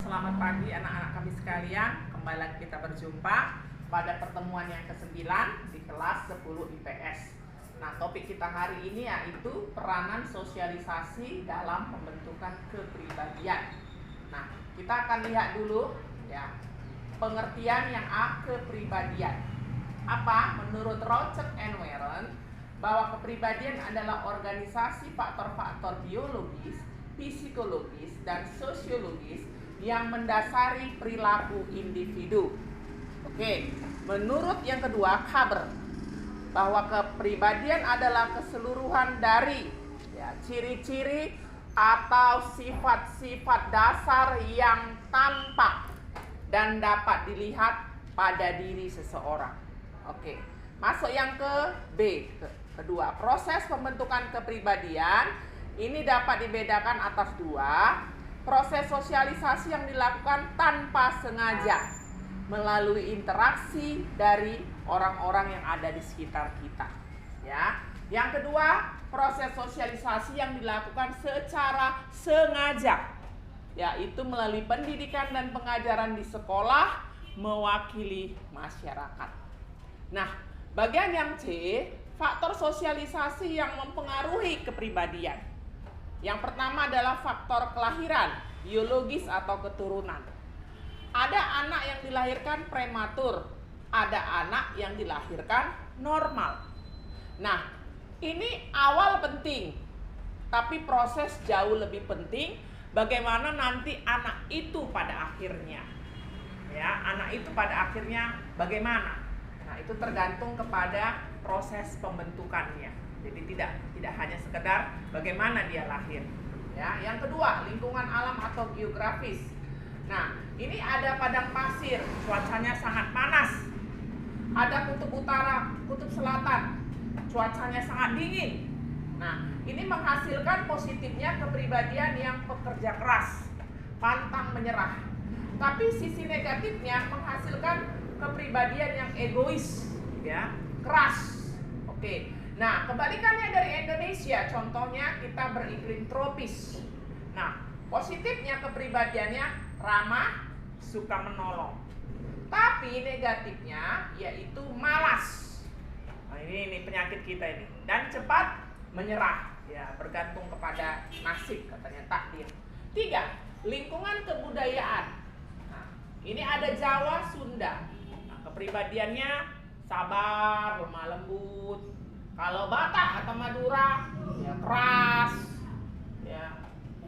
Selamat pagi anak-anak kami sekalian. Kembali lagi kita berjumpa pada pertemuan yang ke-9 di kelas 10 IPS. Nah, topik kita hari ini yaitu peranan sosialisasi dalam pembentukan kepribadian. Nah, kita akan lihat dulu ya pengertian yang kepribadian. Apa? Menurut Roger and Warren, bahwa kepribadian adalah organisasi faktor-faktor biologis, psikologis, dan sosiologis yang mendasari perilaku individu. Oke, menurut yang kedua, Haber, bahwa kepribadian adalah keseluruhan dari ciri-ciri atau sifat-sifat dasar yang tampak dan dapat dilihat pada diri seseorang. Oke, masuk yang ke B, kedua, proses pembentukan kepribadian ini dapat dibedakan atas dua. Proses sosialisasi yang dilakukan tanpa sengaja melalui interaksi dari orang-orang yang ada di sekitar kita. Ya. Yang kedua, proses sosialisasi yang dilakukan secara sengaja, yaitu melalui pendidikan dan pengajaran di sekolah mewakili masyarakat. Nah, bagian yang C, faktor sosialisasi yang mempengaruhi kepribadian. Yang pertama adalah faktor kelahiran, biologis atau keturunan. Ada anak yang dilahirkan prematur, ada anak yang dilahirkan normal. Nah, ini awal penting, tapi proses jauh lebih penting bagaimana nanti anak itu pada akhirnya. Ya, anak itu pada akhirnya bagaimana? Nah, itu tergantung kepada proses pembentukannya. Jadi tidak hanya sekedar bagaimana dia lahir. Ya, yang kedua, lingkungan alam atau geografis. Nah, ini ada padang pasir, cuacanya sangat panas. Ada kutub utara, kutub selatan, cuacanya sangat dingin. Nah, ini menghasilkan positifnya kepribadian yang pekerja keras, pantang menyerah. Tapi sisi negatifnya menghasilkan kepribadian yang egois, ya, keras. Oke. Nah, kebalikannya dari Indonesia, contohnya kita beriklim tropis. Nah, positifnya kepribadiannya ramah, suka menolong. Tapi negatifnya yaitu malas. Nah, ini penyakit kita ini. Dan cepat menyerah, ya, bergantung kepada nasib, katanya takdir. 3, lingkungan kebudayaan. Nah, ini ada Jawa, Sunda. Nah, kepribadiannya sabar, lemah lembut. Kalau Batak atau Madura, ya keras, ya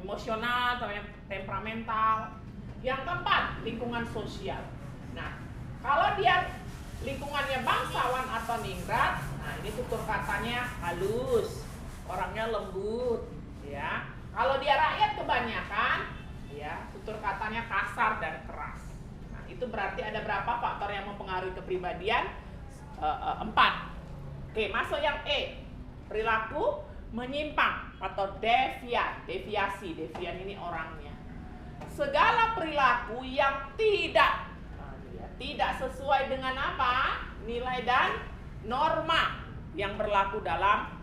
emosional, temperamental. Yang keempat, lingkungan sosial. Nah, kalau dia lingkungannya bangsawan atau ningrat, nah ini tutur katanya halus, orangnya lembut, ya. Kalau dia rakyat kebanyakan, ya tutur katanya kasar dan keras. Nah, itu berarti ada berapa faktor yang mempengaruhi kepribadian? 4. Oke, masuk yang E, perilaku menyimpang atau deviasi. Devian ini orangnya. Segala perilaku yang tidak sesuai dengan apa? Nilai dan norma yang berlaku dalam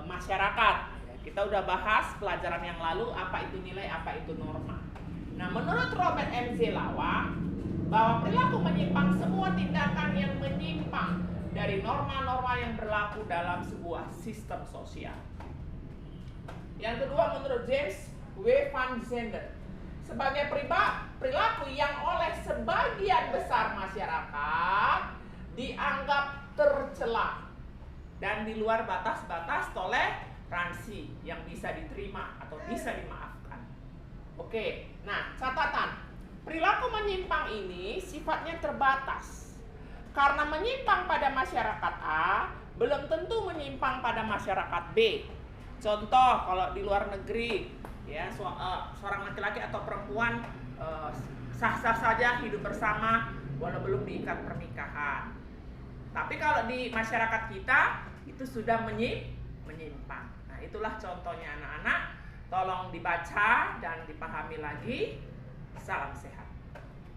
masyarakat. Kita udah bahas pelajaran yang lalu apa itu nilai, apa itu norma. Nah, menurut Robert M. Zelawa, bahwa perilaku menyimpang semua tindakan yang menyimpang dari norma-norma yang berlaku dalam sebuah sistem sosial. Yang kedua, menurut James W. Van Zender, sebagai perilaku yang oleh sebagian besar masyarakat dianggap tercela dan di luar batas-batas toleransi yang bisa diterima atau bisa dimaafkan. Oke, nah catatan, perilaku menyimpang ini sifatnya terbatas. Karena menyimpang pada masyarakat A, belum tentu menyimpang pada masyarakat B. Contoh, kalau di luar negeri, ya seorang laki-laki atau perempuan sah-sah saja hidup bersama walau belum diikat pernikahan. Tapi kalau di masyarakat kita itu sudah menyimpang. Nah, itulah contohnya anak-anak. Tolong dibaca dan dipahami lagi. Salam sehat.